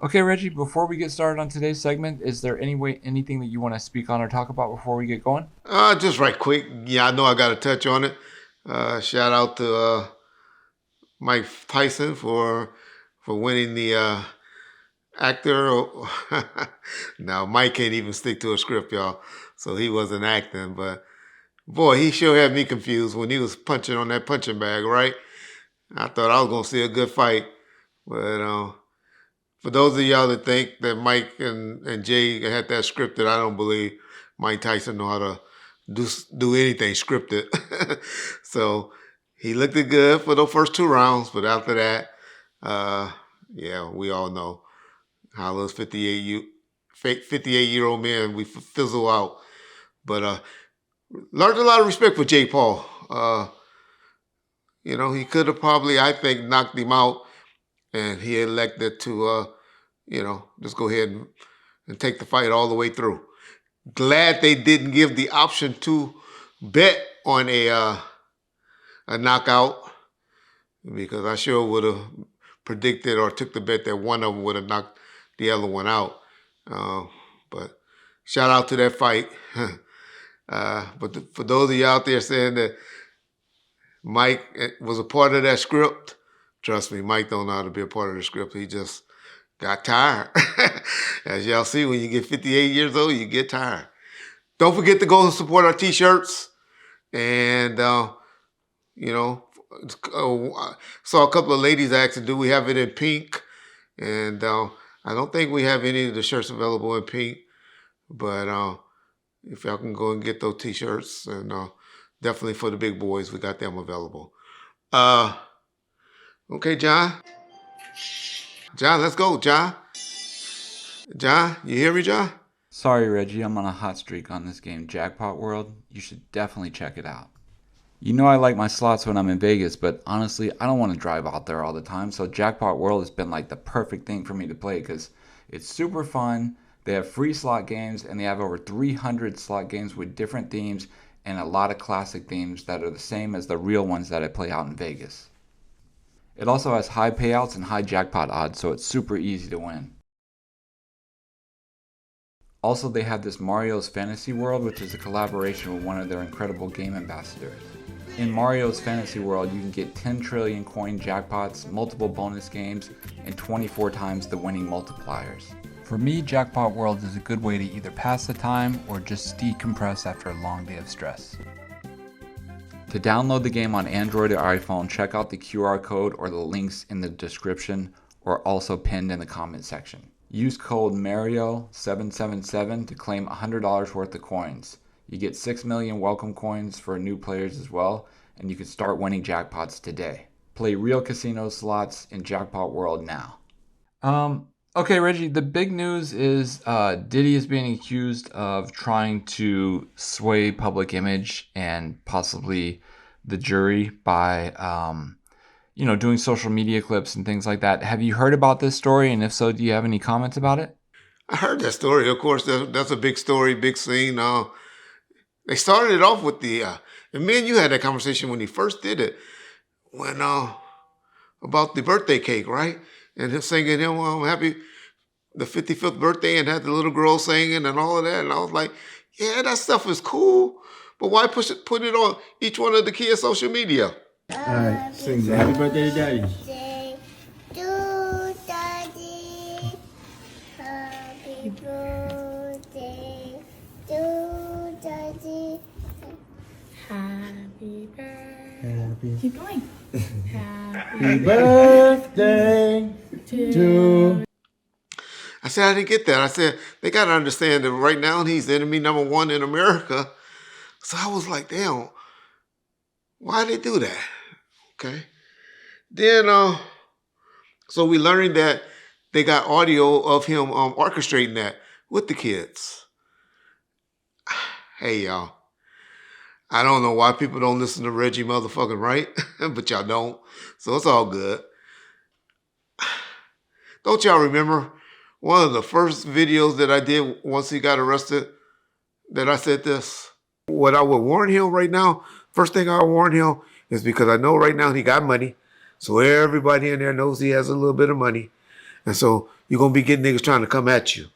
Okay, Reggie, before we get started on today's segment, is there anything that you want to speak on or talk about before we get going? Just right quick. Yeah, I know I got to touch on it. Shout out to Mike Tyson for winning the actor. Now Mike can't even stick to a script, y'all, so he wasn't acting. But boy, he sure had me confused when he was punching on that punching bag. Right? I thought I was gonna see a good fight, but for those of y'all that think that Mike and Jay had that scripted, I don't believe Mike Tyson know how to do anything scripted. So he looked it good for the first 2 rounds, but after that, uh, yeah, we all know how those 58-year-old men we fizzle out. But learned a lot of respect for Jay Paul. He could have probably, I think, knocked him out, and he elected to, just go ahead and take the fight all the way through. Glad they didn't give the option to bet on a knockout, because I sure would have predicted or took the bet that one of them would have knocked the other one out. But shout out to that fight. But for those of you out there saying that Mike was a part of that script, trust me, Mike don't know how to be a part of the script. He just got tired. As y'all see, when you get 58 years old, you get tired. Don't forget to go and support our t-shirts. And, saw a couple of ladies asking, do we have it in pink? And I don't think we have any of the shirts available in pink. But if y'all can go and get those t-shirts, and definitely for the big boys, we got them available. Okay, John. John, let's go, John. John, you hear me, John? Sorry, Reggie, I'm on a hot streak on this game, Jackpot World. You should definitely check it out. You know I like my slots when I'm in Vegas, but honestly, I don't want to drive out there all the time, so Jackpot World has been like the perfect thing for me to play because it's super fun. They have free slot games, and they have over 300 slot games with different themes and a lot of classic themes that are the same as the real ones that I play out in Vegas. It also has high payouts and high jackpot odds, so it's super easy to win. Also, they have this Mario's Fantasy World, which is a collaboration with one of their incredible game ambassadors. In Mario's Fantasy World, you can get 10 trillion coin jackpots, multiple bonus games, and 24 times the winning multipliers. For me, Jackpot World is a good way to either pass the time or just decompress after a long day of stress. To download the game on Android or iPhone, check out the QR code or the links in the description or also pinned in the comment section. Use code MARIO777 to claim $100 worth of coins. You get 6 million welcome coins for new players as well, and you can start winning jackpots today. Play real casino slots in Jackpot World now. Okay, Reggie, the big news is Diddy is being accused of trying to sway public image and possibly the jury by doing social media clips and things like that. Have you heard about this story? And if so, do you have any comments about it? I heard that story. Of course, that's a big story, big scene. They started it off with and me and you had that conversation when he first did it, when about the birthday cake, right? And him singing happy the 55th birthday, and had the little girl singing and all of that. And I was like, yeah, that stuff is cool, but why put it on each one of the kids' social media? All right, sing happy birthday to Daddy. Daddy. Happy birthday to Daddy. Happy birthday. Keep going. Happy birthday to. I said, I didn't get that. I said, they got to understand that right now he's enemy number one in America. So I was like, damn, why they do that? Okay. Then, so we learned that they got audio of him orchestrating that with the kids. Hey, y'all. I don't know why people don't listen to Reggie motherfucking Wright, but y'all don't. So it's all good. Don't y'all remember one of the first videos that I did once he got arrested, that I said this? What I would warn him right now, first thing I would warn him is, because I know right now he got money. So everybody in there knows he has a little bit of money. And so you're going to be getting niggas trying to come at you.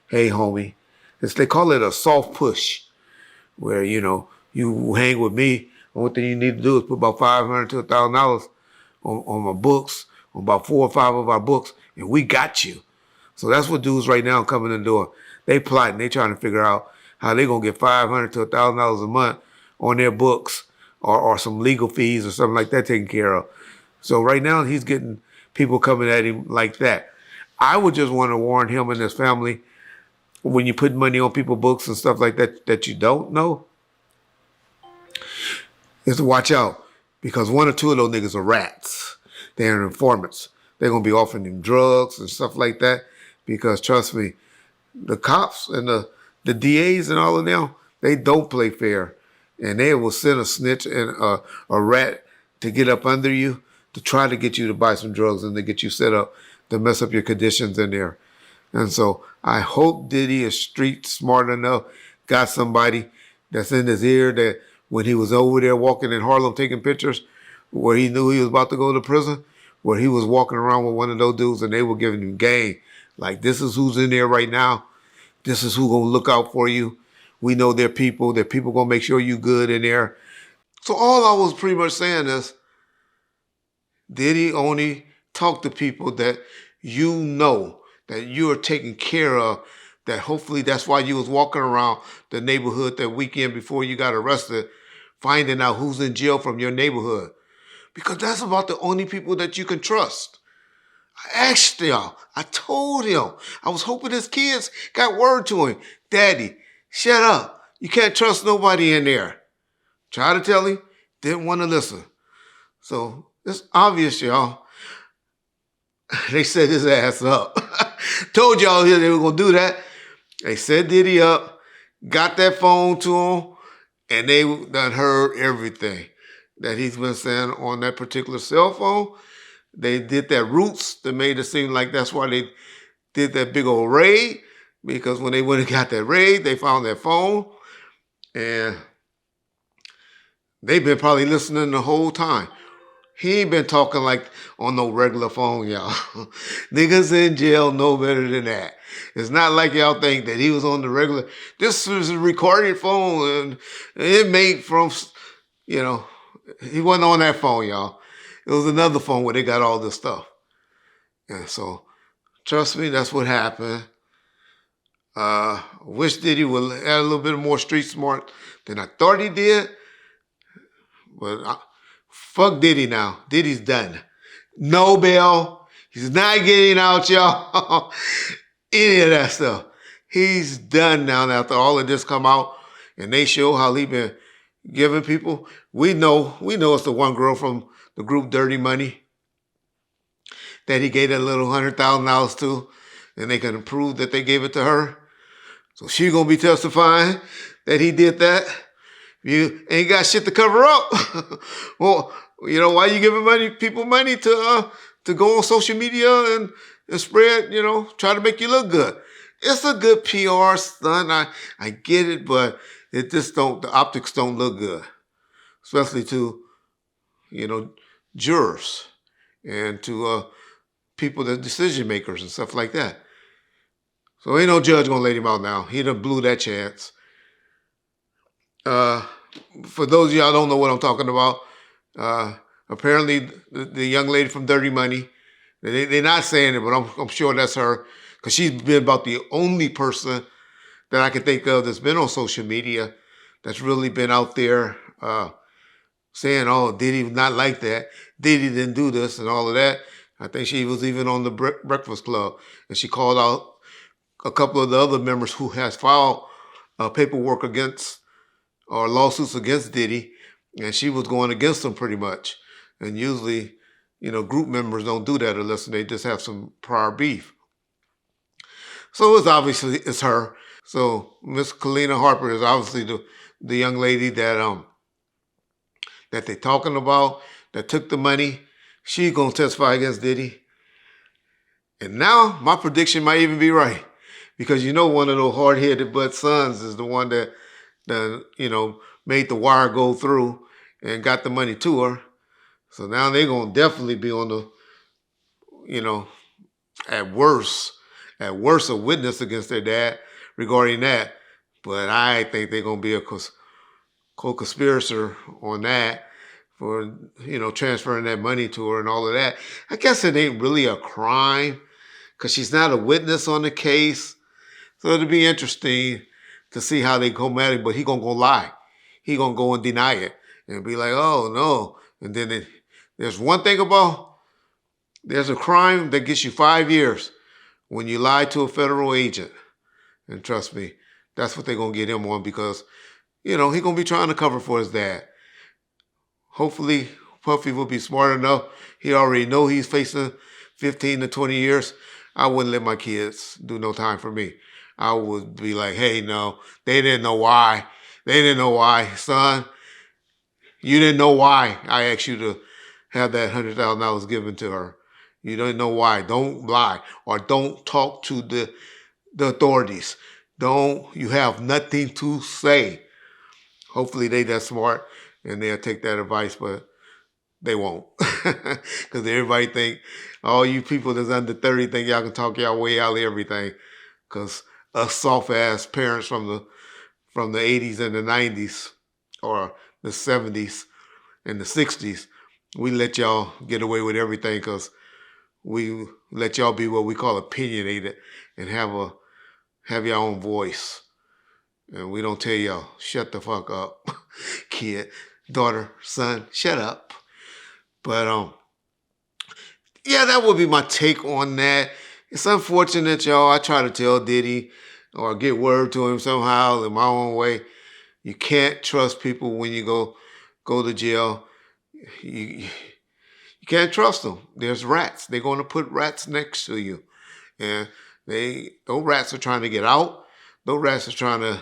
Hey, homie. They call it a soft push, where, you hang with me. Only thing you need to do is put about $500 to $1,000 on my books, on about 4 or 5 of our books, and we got you. So that's what dudes right now coming in the door. They plotting. They trying to figure out how they going to get $500 to $1,000 a month on their books or some legal fees or something like that taken care of. So right now he's getting people coming at him like that. I would just want to warn him and his family, when you put money on people's books and stuff like that that you don't know, is to watch out, because 1 or 2 of those niggas are rats. They're informants. They're going to be offering them drugs and stuff like that, because trust me, the cops and the DAs and all of them, they don't play fair. And they will send a snitch and a rat to get up under you to try to get you to buy some drugs and to get you set up to mess up your conditions in there. And so I hope Diddy is street smart enough, got somebody that's in his ear that when he was over there walking in Harlem taking pictures, where he knew he was about to go to prison, where he was walking around with one of those dudes and they were giving him game. Like, this is who's in there right now. This is who gonna look out for you. We know they're people. They're people gonna make sure you good in there. So all I was pretty much saying is, Diddy only talk to people that you know, that you are taken care of, that hopefully that's why you was walking around the neighborhood that weekend before you got arrested, finding out who's in jail from your neighborhood. Because that's about the only people that you can trust. I asked y'all. I told him. I was hoping his kids got word to him. Daddy, shut up. You can't trust nobody in there. Tried to tell him. Didn't want to listen. So it's obvious, y'all. They set his ass up. Told y'all they were going to do that. They set Diddy up, got that phone to him, and they done heard everything that he's been saying on that particular cell phone. They did that roots that made it seem like that's why they did that big old raid, because when they went and got that raid, they found that phone, and they've been probably listening the whole time. He ain't been talking like on no regular phone, y'all. Niggas in jail know better than that. It's not like y'all think that he was on the regular. This was a recorded phone, and it made from, he wasn't on that phone, y'all. It was another phone where they got all this stuff. And so, trust me, that's what happened. Wish Diddy would add a little bit more street smart than I thought he did. But fuck Diddy now. Diddy's done. No bail. He's not getting out, y'all. Any of that stuff. He's done now after all of this come out and they show how he been giving people. We know it's the one girl from the group Dirty Money that he gave that little $100,000 to, and they can prove that they gave it to her. So she gonna be testifying that he did that. You ain't got shit to cover up. Well, why you giving people money to go on social media and spread, try to make you look good. It's a good PR stunt. I get it, but the optics don't look good. Especially to, jurors and to people that decision makers and stuff like that. So ain't no judge gonna let him out now. He done blew that chance. For those of y'all don't know what I'm talking about, apparently the young lady from Dirty Money, they're not saying it, but I'm sure that's her, because she's been about the only person that I can think of that's been on social media that's really been out there saying, oh, Diddy was not like that. Diddy didn't do this and all of that. I think she was even on the Breakfast Club, and she called out a couple of the other members who has filed paperwork against or lawsuits against Diddy, and she was going against them pretty much. And usually, group members don't do that unless they just have some prior beef. So it's her. So Miss Kalina Harper is obviously the young lady that they're talking about, that took the money. She's gonna testify against Diddy. And now my prediction might even be right, because one of those hard-headed butt sons is the one that made the wire go through and got the money to her. So now they're gonna definitely be on the, at worst, at worst a witness against their dad regarding that. But I think they're gonna be a co-conspirator on that for transferring that money to her and all of that. I guess it ain't really a crime because she's not a witness on the case. So it'll be interesting to see how they come at it. But he gonna go lie. He gonna go and deny it and be like, oh no. And then there's one thing about there's a crime that gets you 5 years when you lie to a federal agent. And trust me, that's what they're going to get him on because, he's going to be trying to cover for his dad. Hopefully, Puffy will be smart enough. He already know he's facing 15 to 20 years. I wouldn't let my kids do no time for me. I would be like, hey, no, they didn't know why. They didn't know why. Son, you didn't know why I asked you to have that $100,000 given to her. You don't know why. Don't lie or don't talk to the authorities. You have nothing to say. Hopefully they that smart and they'll take that advice, but they won't. Because everybody think, all you people that's under 30 think y'all can talk y'all way out of everything. Because us soft-ass parents from the 80s and the 90s or the 70s and the 60s, we let y'all get away with everything because we let y'all be what we call opinionated and have your own voice. And we don't tell y'all, shut the fuck up, kid, daughter, son, shut up. But yeah, that would be my take on that. It's unfortunate, y'all. I try to tell Diddy or get word to him somehow in my own way. You can't trust people when you go to jail. You can't trust them. There's rats. They're going to put rats next to you. And those rats are trying to get out. Those rats are trying to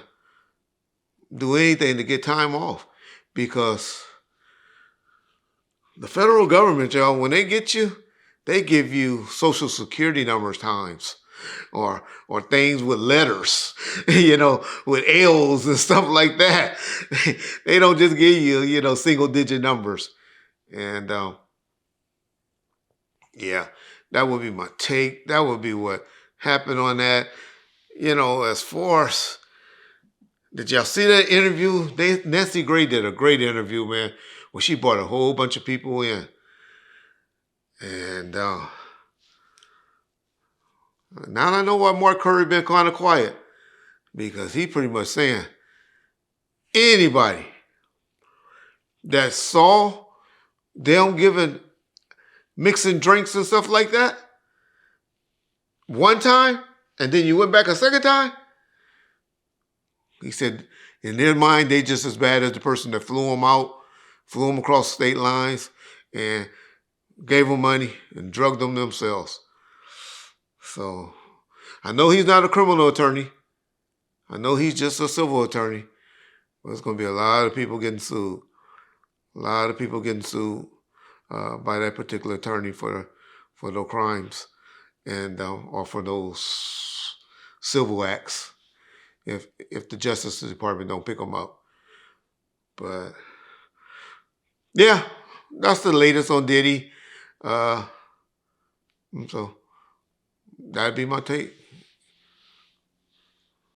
do anything to get time off. Because the federal government, y'all, when they get you, they give you social security numbers times. Or things with letters, with L's and stuff like that. They don't just give you, single digit numbers. And yeah, that would be my take. That would be what happened on that. As far as, did y'all see that interview? Nancy Gray did a great interview, man, where she brought a whole bunch of people in. And now I know why Mark Curry been kind of quiet. Because he pretty much saying, anybody that saw them mixing drinks and stuff like that one time, and then you went back a second time, he said, in their mind, they just as bad as the person that flew them across state lines, and gave them money and drugged them themselves. So, I know he's not a criminal attorney. I know he's just a civil attorney. But there's going to be a lot of people getting sued. A lot of people getting sued by that particular attorney for those crimes and or for those civil acts if the Justice Department don't pick them up. But yeah, that's the latest on Diddy. So that'd be my take.